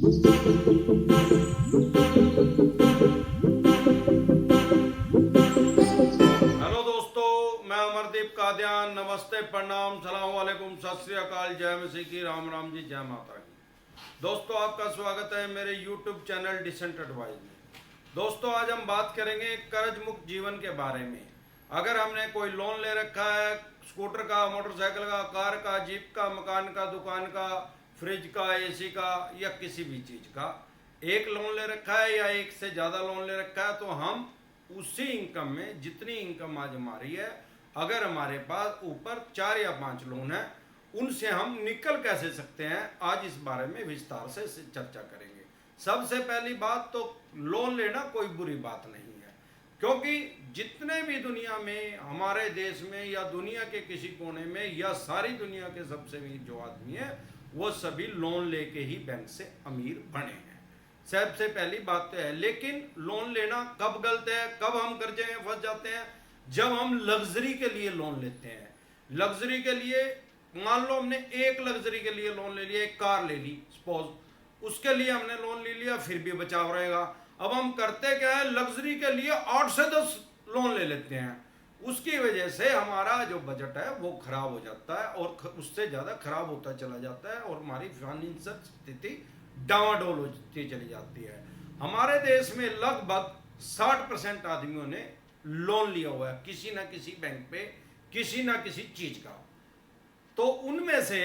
Hello दोस्तों, मैं अमरदीप कादियान। नमस्ते, प्रणाम, सलाम वालेकुम, सत श्री अकाल, जय मसीह की, राम राम जी, जय माता की। दोस्तों, आपका स्वागत है मेरे यूट्यूब चैनल डिसेंट एडवाइस में। दोस्तों, आज हम बात करेंगे कर्ज मुक्त जीवन के बारे में। अगर हमने कोई लोन ले रखा है, स्कूटर का, मोटरसाइकिल का, कार का, जीप का, मकान का, दुकान का, फ्रिज का, एसी का या किसी भी चीज़ का एक लोन ले रखा है या एक से ज़्यादा लोन ले रखा है, तो हम उसी इनकम में, जितनी इनकम आज हमारी है, अगर हमारे पास ऊपर 4 या 5 लोन है, उनसे हम निकल कैसे सकते हैं, आज इस बारे में विस्तार से चर्चा करेंगे। सबसे पहली बात तो लोन लेना कोई बुरी बात नहीं है, क्योंकि जितने भी दुनिया में, हमारे देश में या दुनिया के किसी कोने में या सारी दुनिया के सबसे अमीर जो आदमी है, वो सभी लोन लेके ही बैंक से अमीर बने हैं। सबसे पहली बात तो है। लेकिन लोन लेना कब गलत है, कब हम कर्जे में फंस जाते हैं? जब हम लग्जरी के लिए लोन लेते हैं। लग्जरी के लिए, मान लो हमने एक लग्जरी के लिए लोन ले लिया, एक कार ले ली सपोज, उसके लिए हमने लोन ले लिया, फिर भी बचाव रहेगा। अब हम करते क्या है, लग्जरी के लिए 8 से 10 लोन ले लेते हैं। उसकी वजह से हमारा जो बजट है वो खराब हो जाता है और उससे ज़्यादा खराब होता चला जाता है और हमारी फाइनेंशियल स्थिति डावाडोल होती चली जाती है। हमारे देश में लगभग 60% आदमियों ने लोन लिया हुआ है किसी ना किसी बैंक पे, किसी ना किसी चीज का। तो उनमें से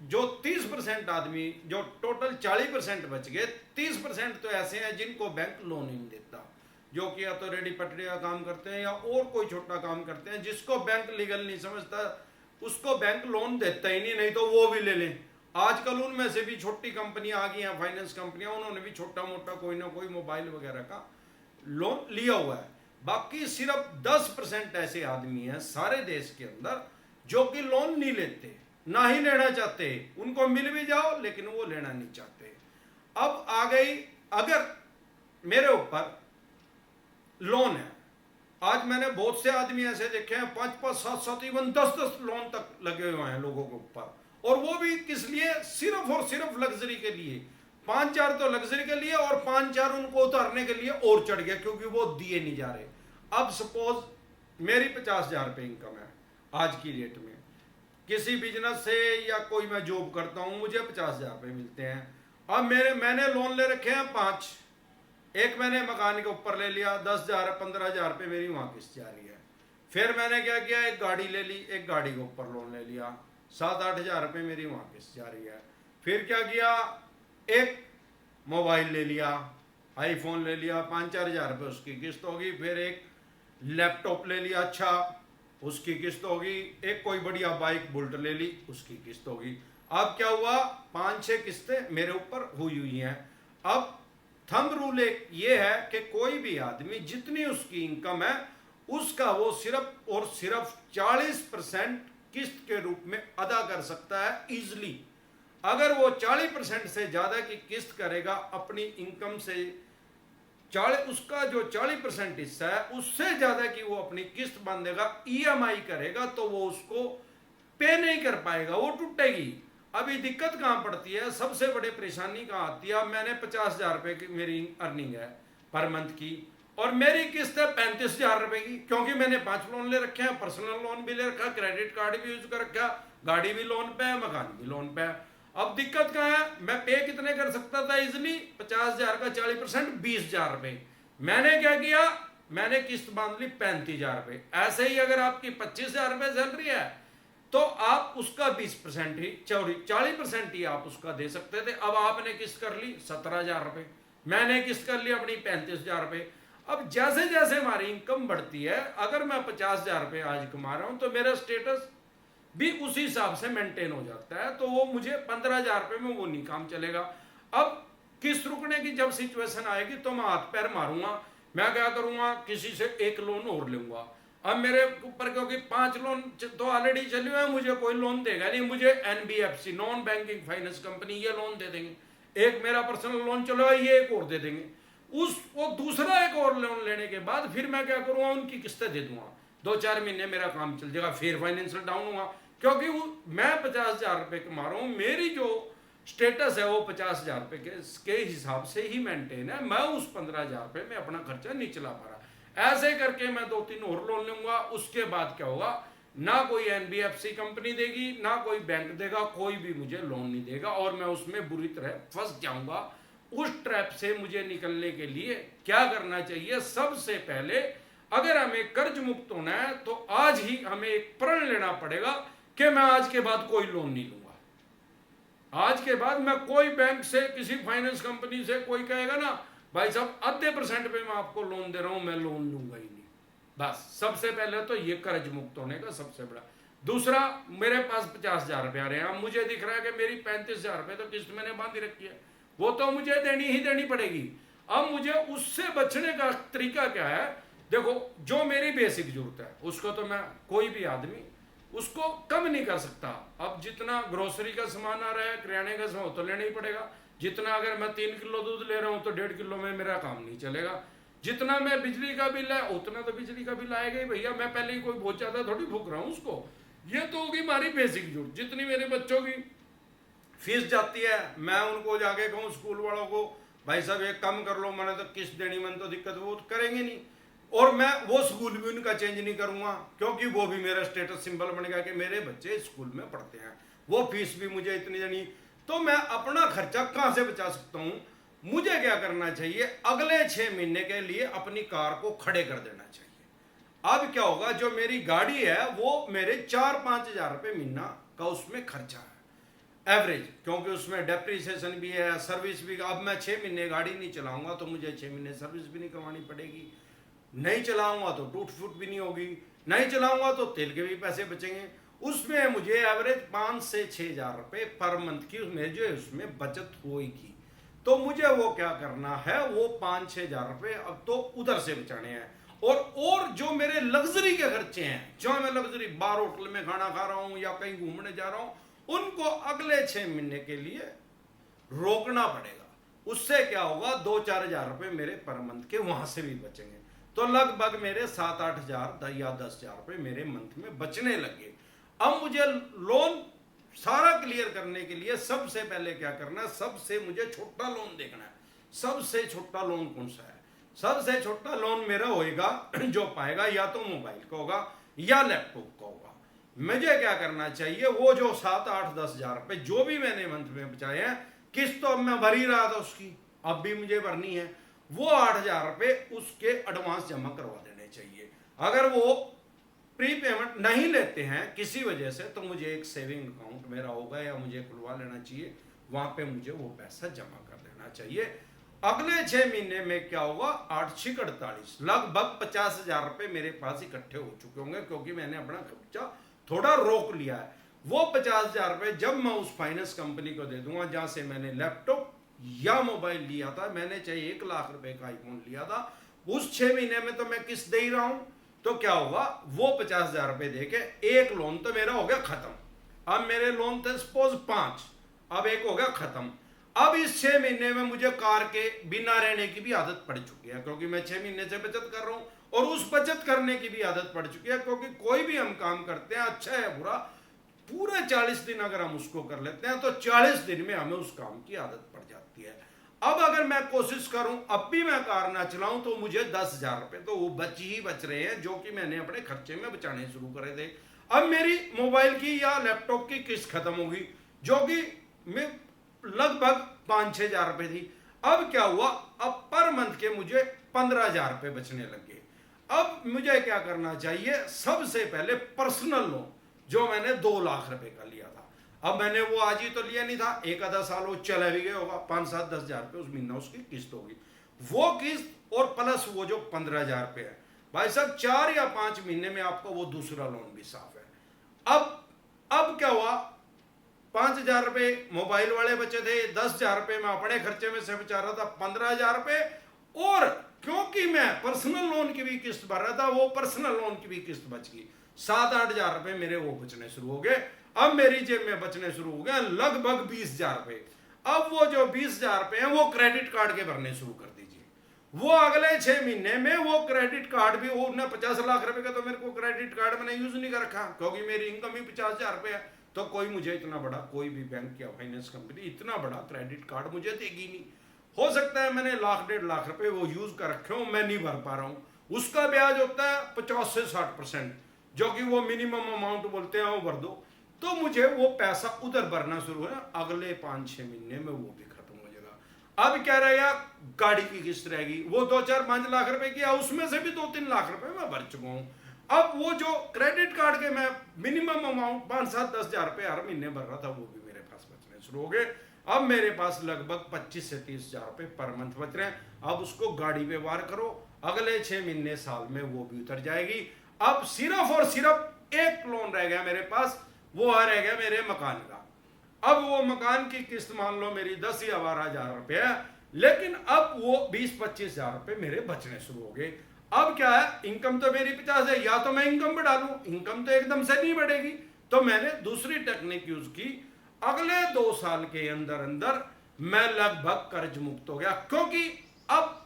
जो 30% आदमी, जो टोटल 40% बच गए, 30% तो ऐसे हैं जिनको बैंक लोन ही नहीं देता, जो कि या तो रेडी पटरी का काम करते हैं या और कोई छोटा काम करते हैं, जिसको बैंक लीगल नहीं समझता उसको बैंक लोन देता ही नहीं, नहीं तो वो भी ले लें। आजकल उनमें से भी छोटी कंपनियां आ गई हैं, फाइनेंस कंपनियां, उन्होंने भी छोटा मोटा कोई ना कोई मोबाइल वगैरह का लोन लिया हुआ है। बाकी सिर्फ 10% ऐसे आदमी हैं सारे देश के अंदर जो कि लोन नहीं लेते, ना ही लेना चाहते। उनको मिल भी जाओ लेकिन वो लेना नहीं चाहते। अब आ गई, अगर मेरे ऊपर लोन है, आज मैंने बहुत से आदमी ऐसे देखे हैं 5-5, 7-7, इवन 10-10 लोन तक लगे हुए हैं लोगों के ऊपर, और वो भी किस लिए? सिर्फ और सिर्फ लग्जरी के लिए। 5-4 तो लग्जरी के लिए और 5-4 उनको उतारने के लिए और चढ़ गया, क्योंकि वो दिए नहीं जा रहे। अब सपोज मेरी 50,000 रुपये इनकम है आज की डेट में, किसी बिजनेस से या कोई मैं जॉब करता हूँ, मुझे 50,000 रुपये मिलते हैं। अब मैंने लोन ले रखे हैं 5। एक मैंने मकान के ऊपर ले लिया 10,000, 15,000 रुपये मेरी वहाँ किस्त जा रही है। फिर मैंने क्या किया, एक गाड़ी ले ली, एक गाड़ी के ऊपर लोन ले लिया, 7-8 हज़ार रुपये मेरी वहाँ किस्त जा रही है। फिर क्या किया, एक मोबाइल ले लिया, आईफोन ले लिया, 5-4 हज़ार रुपये उसकी किस्त होगी। फिर एक लैपटॉप ले लिया, अच्छा, उसकी किस्त होगी। एक कोई बढ़िया बाइक बुलेट ले ली, उसकी किस्त होगी। अब क्या हुआ, 5-6 किस्तें मेरे ऊपर हुई हैं। अब थंब रूल एक ये है कि कोई भी आदमी जितनी उसकी इनकम है उसका वो सिर्फ और सिर्फ 40% किस्त के रूप में अदा कर सकता है इजिली। अगर वो 40% से ज़्यादा की किस्त करेगा अपनी इनकम से, 40, उसका जो 40% हिस्सा है उससे ज़्यादा की वो अपनी किस्त बांधेगा, ईएमआई करेगा, तो वो उसको पे नहीं कर पाएगा, वो टूटेगी। अभी दिक्कत कहाँ पड़ती है, सबसे बड़ी परेशानी कहाँ आती है? अब मैंने 50,000 रुपये की मेरी अर्निंग है पर मंथ की, और मेरी किस्त है 35,000 रुपये की, क्योंकि मैंने 5 लोन ले रखे हैं, पर्सनल लोन भी ले रखा, क्रेडिट कार्ड भी यूज कर रखा, गाड़ी भी लोन पे है, मकान भी लोन पे है। अब दिक्कत कहाँ है, मैं पे कितने कर सकता था इजिली? 50,000 का 40% 20,000 रुपये। मैंने क्या किया, मैंने किस्त बांध ली 35,000 रुपये। ऐसे ही अगर आपकी 25,000 रुपये सैलरी है तो आप उसका 20% ही, 40% ही आप उसका दे सकते थे। अब आपने किस्त कर ली 17,000 रुपये, मैंने किस्त कर ली अपनी 35,000 रुपये। अब जैसे जैसे हमारी इनकम बढ़ती है, अगर मैं 50,000 रुपये आज कमा रहा हूँ तो मेरा स्टेटस भी उसी हिसाब से मेंटेन हो जाता है, तो वो मुझे 15,000 रुपये में वो नहीं काम चलेगा। अब किस्त रुकने की जब सिचुएशन आएगी तो मैं हाथ पैर मारूंगा, मैं क्या करूंगा, किसी से एक लोन और लूंगा। अब मेरे ऊपर क्योंकि 5 लोन तो ऑलरेडी चले हुए हैं, मुझे कोई लोन देगा नहीं, मुझे NBFC, non banking finance company, ये लोन दे देंगे। एक मेरा पर्सनल लोन चलो, ये एक और दे देंगे। वो दूसरा एक और लोन लेने के बाद फिर मैं क्या करूँगा, उनकी किस्तें दे दूंगा, 2-4 महीने मेरा काम चल जाएगा, फिर फाइनेंशियल डाउन हुआ, क्योंकि मैं 50,000 रुपये कमा रहा हूँ, मेरी जो स्टेटस है वो 50,000 रुपये के हिसाब से ही मेंटेन है। मैं उस 15,000 रुपये में अपना खर्चा नहीं चला पा रहा। ऐसे करके मैं 2-3 और लोन लूंगा। उसके बाद क्या होगा, ना कोई एनबीएफसी कंपनी देगी, ना कोई बैंक देगा, कोई भी मुझे लोन नहीं देगा और मैं उसमें बुरी तरह फंस जाऊंगा। उस ट्रैप से मुझे निकलने के लिए क्या करना चाहिए? सबसे पहले अगर हमें कर्ज मुक्त होना है तो आज ही हमें एक प्रण लेना पड़ेगा कि मैं आज के बाद कोई लोन नहीं लूंगा। आज के बाद मैं कोई बैंक से, किसी फाइनेंस कंपनी से कोई कहेगा ना भाई साहब आधे % पे मैं आपको लोन दे रहा हूं, मैं लोन लूंगा ही नहीं। बस सबसे पहले तो ये कर्ज मुक्त होने का सबसे बड़ा। दूसरा, मेरे पास 50,000 रुपये आ रहे हैं। अब मुझे दिख रहा है कि मेरी 35,000 रुपये तो किस्त मैंने बांधी रखी है, वो तो मुझे देनी ही देनी पड़ेगी। अब मुझे उससे बचने का तरीका क्या है? देखो, जो मेरी बेसिक जरूरत है उसको तो मैं, कोई भी आदमी उसको कम नहीं कर सकता। अब जितना ग्रोसरी का सामान आ रहा है, किराने का सामान, तो लेना ही पड़ेगा। जितना अगर मैं 3 किलो दूध ले रहा हूं तो 1.5 किलो में मेरा काम नहीं चलेगा। जितना मैं बिजली का बिल है उतना तो बिजली का बिल आएगा ही भैया। मैं पहले ही कोई बहुत ज्यादा थोड़ी फूक रहा हूं उसको। ये तो होगी हमारी बेसिक जरूरत। जितनी मेरे बच्चों की फीस जाती है, मैं उनको जाके कहूँ स्कूल वालों को भाई साहब एक कम कर लो, मैंने तो किस्त देनी, मैंने तो दिक्कत, वो तो करेंगे नहीं। और मैं वो स्कूल भी उनका चेंज नहीं करूंगा, क्योंकि वो भी मेरा स्टेटस सिंबल बन गया कि मेरे बच्चे स्कूल में पढ़ते हैं, वो फीस भी मुझे इतनी देनी। तो मैं अपना खर्चा कहां से बचा सकता हूं? मुझे क्या करना चाहिए? अगले 6 महीने के लिए अपनी कार को खड़े कर देना चाहिए। अब क्या होगा, जो मेरी गाड़ी है वो मेरे 4-5 हजार रुपये महीना का उसमें खर्चा है एवरेज, क्योंकि उसमें डेप्रिसिएशन भी है, सर्विस भी। अब मैं 6 महीने गाड़ी नहीं चलाऊंगा तो मुझे 6 महीने सर्विस भी नहीं करवानी पड़ेगी। नहीं चलाऊंगा तो टूट फूट भी नहीं होगी, नहीं चलाऊंगा तो तेल के भी पैसे बचेंगे। उसमें मुझे एवरेज 5 से 6 हजार रुपये पर मंथ की उसमें जो है उसमें बचत होगी। तो मुझे वो क्या करना है, वो 5-6 हजार रुपये अब तो उधर से बचाने हैं। और जो मेरे लग्जरी के खर्चे हैं, जो मैं लग्जरी बार होटल में खाना खा रहा हूं या कहीं घूमने जा रहा हूं, उनको अगले 6 महीने के लिए रोकना पड़ेगा। उससे क्या होगा, 2-4 हजार रुपये मेरे पर मंथ के वहां से भी बचेंगे। तो लगभग मेरे 7-8 हजार या 10 हजार रुपये मेरे मंथ में बचने लगे। अब मुझे लोन सारा क्लियर करने के लिए सबसे पहले क्या करना है, सबसे मुझे छोटा लोन देखना है। सबसे छोटा लोन कौन सा है? सबसे छोटा लोन मेरा होएगा जो पाएगा या तो मोबाइल का होगा या लैपटॉप का होगा। मुझे क्या करना चाहिए, वो जो 7-8-10 हजार रुपये जो भी मैंने मंथ में बचाए हैं, किस्त तो अब मैं भर ही रहा था उसकी, अब भी मुझे भरनी है, वो 8 हजार रुपये उसके एडवांस जमा करवा देने चाहिए। अगर वो प्री पेमेंट नहीं लेते हैं किसी वजह से, तो मुझे एक सेविंग अकाउंट मेरा होगा या मुझे खुलवा लेना चाहिए, वहां पे मुझे वो पैसा जमा कर देना चाहिए। अगले 6 महीने में क्या होगा, 8-6-48 लगभग 50 हजार रुपये मेरे पास इकट्ठे हो चुके होंगे, क्योंकि मैंने अपना खर्चा थोड़ा रोक लिया है। वो 50 हजार रुपये जब मैं उस फाइनेंस कंपनी को दे दूंगा जहां से मैंने लैपटॉप या मोबाइल लिया था, मैंने चाहे 1 लाख रुपए का आईफोन लिया था, उस 6 महीने में तो मैं किस्त दे ही रहा हूं, तो क्या होगा, वो 50 हजार रुपये देके एक लोन तो मेरा हो गया खत्म। अब मेरे लोन थे सपोज 5, अब एक हो गया खत्म। अब इस 6 महीने में मुझे कार के बिना रहने की भी आदत पड़ चुकी है, क्योंकि मैं 6 महीने से बचत कर रहा हूं, और उस बचत करने की भी आदत पड़ चुकी है, क्योंकि कोई भी हम काम करते हैं, अच्छा है बुरा, पूरे 40 दिन अगर हम उसको कर लेते हैं तो 40 दिन में हमें उस काम की आदत पड़ जाती है। अब अगर मैं कोशिश करूं अब भी मैं कार ना चलाऊं, तो मुझे 10 हजार रुपये तो वो बच रहे हैं, जो कि मैंने अपने खर्चे में बचाने शुरू करे थे। अब मेरी मोबाइल की या लैपटॉप की किस्त खत्म होगी, जो कि मैं लगभग 5-6 हजार रुपये थी। अब क्या हुआ, अब पर मंथ के मुझे 15 हजार रुपये बचने लगे। अब मुझे क्या करना चाहिए, सबसे पहले पर्सनल लोन जो मैंने 2 लाख रुपए का लिया था, अब मैंने वो आज ही तो लिया नहीं था, एक आधा साल वो चला भी गया होगा, 5-7-10 हजार रुपये उस महीना उसकी किस्त होगी। वो किस्त और प्लस वो जो 15 हजार रुपये है, भाई साहब 4 या 5 महीने में आपका वो दूसरा लोन भी साफ है। अब क्या हुआ, 5 हजार रुपये मोबाइल वाले बचे थे, 10 हजार रुपये मैं अपने खर्चे में से बचा रहा था, 15 हजार रुपये, और क्योंकि मैं पर्सनल लोन की भी किस्त भर रहा था, वो पर्सनल लोन की भी किस्त बच गई, 7-8 हजार रुपये मेरे वो बचने शुरू हो गए। अब मेरी जेब में बचने शुरू हो गया लगभग 20 हजार रुपये। अब वो जो 20 हजार रुपये हैं वो क्रेडिट कार्ड के भरने शुरू कर दीजिए। वो अगले 6 महीने में वो क्रेडिट कार्ड भी, वो 50 लाख रुपए का तो मेरे को क्रेडिट कार्ड मैंने यूज नहीं कर रखा, क्योंकि मेरी इनकम ही 50 हजार रुपये है, तो कोई मुझे इतना बड़ा, कोई भी बैंक या फाइनेंस कंपनी इतना बड़ा क्रेडिट कार्ड मुझे देगी नहीं। हो सकता है मैंने लाख 1.5 लाख रुपए वो यूज कर रखे हो, मैं नहीं भर पा रहा हूँ, उसका ब्याज होता है 50 से 60%, जो कि वो मिनिमम अमाउंट बोलते हैं वो भर दो, तो मुझे वो पैसा उधर भरना शुरू है, अगले 5-6 महीने में वो भी खत्म हो जाएगा। अब क्या रहेगा, गाड़ी की किस्त रहेगी, वो 2-4-5 लाख रुपए की, उसमें से भी 2-3 लाख रुपए मैं भर चुका हूँ। अब वो जो क्रेडिट कार्ड के मैं मिनिमम अमाउंट 5-7-10 हजार रुपए हर महीने भर रहा था, वो भी मेरे पास बचने शुरू हो गए। अब मेरे पास लगभग 25 से 30 हजार रुपए पर मंथ बच रहे हैं। अब उसको गाड़ी पे वार करो, अगले 6 महीने साल में वो भी उतर जाएगी। अब सिर्फ और सिर्फ एक लोन रह गया मेरे पास, वो रह गया मेरे मकान का। अब वो मकान की किस्त मान लो मेरी 10 या 12 हजार रुपए है, लेकिन अब वो 20-25 हजार रुपए मेरे बचने शुरू हो गए। अब क्या है, इनकम तो मेरी 50 है, या तो मैं इनकम बढ़ा लूं, इनकम तो एकदम से नहीं बढ़ेगी, तो मैंने दूसरी टेक्निक यूज की। अगले 2 साल के अंदर अंदर मैं लगभग कर्ज मुक्त हो गया, क्योंकि अब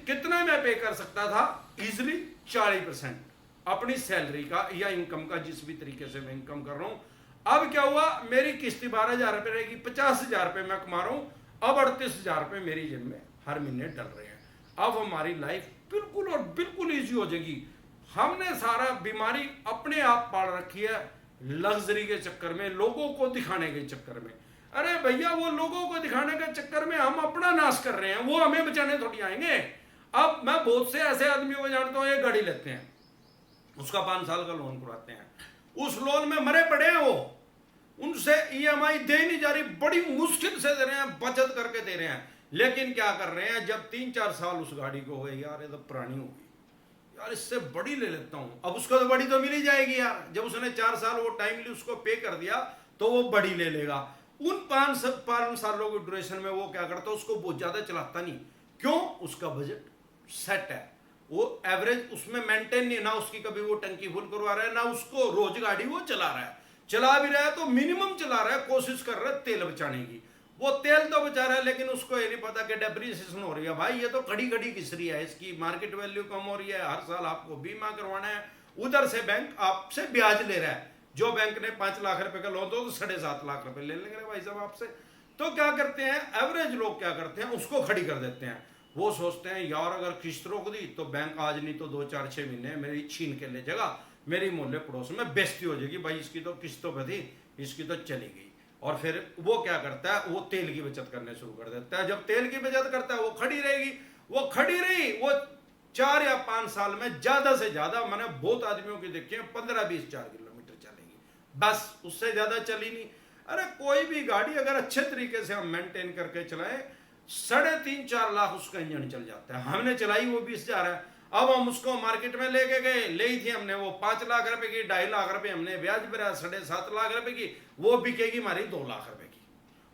कितना मैं पे कर सकता था, इजिली 40% अपनी सैलरी का या इनकम का, जिस भी तरीके से मैं इनकम कर रहा हूं। अब क्या हुआ, मेरी किस्ती 12 हजार रुपए रहेगी, 50 हजार रुपए मैं कमा रहा हूं, अब 38 हजार रुपए मेरी जेब में हर महीने डल रहे हैं। अब हमारी लाइफ बिल्कुल और बिल्कुल ईजी हो जाएगी। हमने सारा बीमारी अपने आप पाल रखी है लग्जरी के चक्कर में, लोगों को दिखाने के चक्कर में। अरे भैया, वो लोगों को दिखाने के चक्कर में हम अपना नाश कर रहे हैं, वो हमें बचाने थोड़ी आएंगे। अब मैं बहुत से ऐसे आदमियों को जानता हूं, एक गाड़ी लेते हैं, उसका 5 साल का लोन करवाते हैं, उस लोन में मरे पड़े हैं, वो उनसे ईएमआई दे नहीं जा रही, बड़ी मुश्किल से दे रहे हैं, बचत करके दे रहे हैं, लेकिन क्या कर रहे हैं, जब 3-4 साल उस गाड़ी को हो गए, यार ये तो पुरानी हो गई, यार इससे बड़ी ले लेता हूं, अब उसको तो बड़ी तो मिल ही जाएगी यार। जब उसने 4 साल वो टाइमली उसको पे कर दिया, तो वो बड़ी ले लेगा। उन 5 सालों की ड्यूरेशन में वो क्या करता है, उसको बहुत ज्यादा चलाता नहीं, क्यों, उसका बजट सेट है, वो एवरेज उसमें मेंटेन नहीं, ना उसकी कभी वो टंकी फुल करवा रहा है, ना उसको रोज गाड़ी वो चला रहा है, चला भी रहा है तो मिनिमम चला रहा है, कोशिश कर रहा है तेल बचाने की। वो तेल तो बचा रहा है, लेकिन उसको ये नहीं पता कि डेप्रिसिएशन हो रही है, भाई ये तो खड़ी खड़ी घिस रही है, इसकी मार्केट वैल्यू कम हो रही है, हर साल आपको बीमा करवाना है, उधर से बैंक आपसे ब्याज ले रहा है। जो बैंक ने 5 लाख रुपए का लोन दो तो 7.5 लाख रुपए ले लेंगे भाई साहब आपसे। तो क्या करते हैं, एवरेज लोग क्या करते हैं, उसको खड़ी कर देते हैं। वो सोचते हैं यार अगर किस्त रोक दी तो बैंक आज नहीं तो 2-4-6 महीने मेरी छीन के ले जाएगा, मेरी मोहल्ले पड़ोस में बेइज्जती हो जाएगी, भाई इसकी तो किस्तों पे थी, इसकी तो चली गई। और फिर वो क्या करता है, वो तेल की बचत करने शुरू कर देता है। जब तेल की बचत करता है, वो खड़ी रहेगी, वो खड़ी रही, वो 4 या 5 साल में ज्यादा से ज्यादा, मैंने बहुत आदमियों की देखी है, 15-20 4 किलोमीटर चलेगी, बस उससे ज्यादा चली नहीं। अरे कोई भी गाड़ी अगर अच्छे तरीके से हम मेंटेन करके चलाएं, 3.5-4 लाख उसका इंजन चल जाता है। हमने चलाई वो 20 हजार है, अब हम उसको मार्केट में लेके गए, ले थी हमने वो 5 लाख रुपए की, 2.5 लाख रुपए हमने ब्याज भरा, 7.5 लाख रुपए की, वो बिकेगी हमारी 2 लाख रुपए की।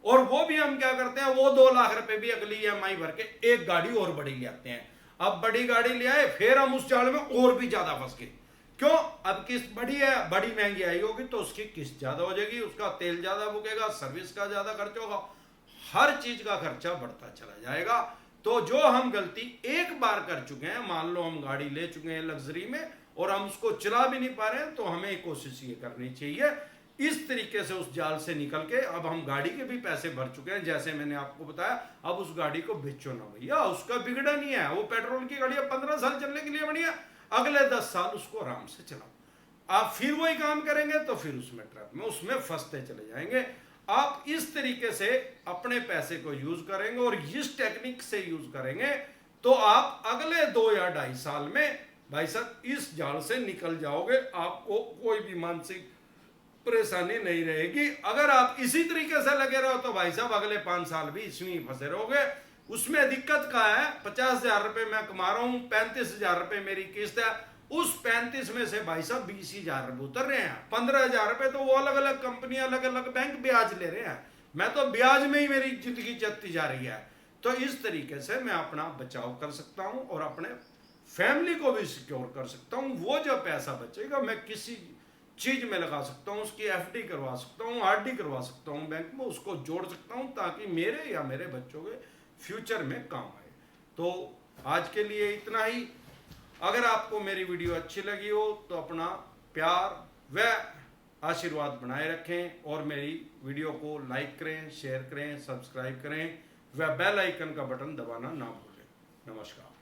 और वो भी हम क्या करते हैं, वो 2 लाख रुपए भी अगली ईएमआई भर के एक गाड़ी और बड़ी ले आते हैं। अब बड़ी गाड़ी ले आए, फिर हम उस जाल में और भी ज्यादा फंस गए, क्यों, अब किस्त बड़ी है, बड़ी महंगी आई होगी तो उसकी किस्त ज्यादा हो जाएगी, उसका तेल ज्यादा फूकेगा, सर्विस का ज्यादा खर्च होगा, हर चीज का खर्चा बढ़ता चला जाएगा। तो जो हम गलती एक बार कर चुके हैं, मान लो हम गाड़ी ले चुके हैं लग्जरी में और हम उसको चला भी नहीं पा रहे हैं, तो हमें कोशिश ये करनी चाहिए इस तरीके से उस जाल से निकल के। अब हम गाड़ी के भी पैसे भर चुके हैं, जैसे मैंने आपको बताया, अब उस गाड़ी को बेचो ना भैया, उसका बिगड़ा नहीं है, वो पेट्रोल की गाड़ी 15 साल चलने के लिए बनी है, अगले 10 साल उसको आराम से चलाओ। आप फिर वही काम करेंगे तो फिर उसमें ट्रैप में उसमें फंसते चले जाएंगे। आप इस तरीके से अपने पैसे को यूज करेंगे और इस टेक्निक से यूज करेंगे, तो आप अगले 2 या 2.5 साल में भाई साहब इस जाल से निकल जाओगे, आपको कोई भी मानसिक परेशानी नहीं रहेगी। अगर आप इसी तरीके से लगे रहो तो भाई साहब अगले 5 साल भी इसमें ही फंसे रहोगे। उसमें दिक्कत क्या है, 50 हजार रुपए मैं कमा रहा हूं, 35 हजार रुपए मेरी किस्त है, उस 35 में से भाई साहब 20 हजार रुपए उतर रहे हैं, 15 हजार रुपए तो वो अलग अलग कंपनियां अलग अलग बैंक ब्याज ले रहे हैं, मैं तो ब्याज में ही मेरी जिंदगी चलती जा रही है। तो इस तरीके से मैं अपना बचाव कर सकता हूं और अपने फैमिली को भी सिक्योर कर सकता हूं। वो जो पैसा बचेगा मैं किसी चीज में लगा सकता हूं, उसकी एफडी करवा सकता हूं, आरडी करवा सकता हूं बैंक में, उसको जोड़ सकता हूं ताकि मेरे या मेरे बच्चों के फ्यूचर में काम आए। तो आज के लिए इतना ही। अगर आपको मेरी वीडियो अच्छी लगी हो तो अपना प्यार व आशीर्वाद बनाए रखें और मेरी वीडियो को लाइक करें, शेयर करें, सब्सक्राइब करें व बेल आइकन का बटन दबाना ना भूलें। नमस्कार।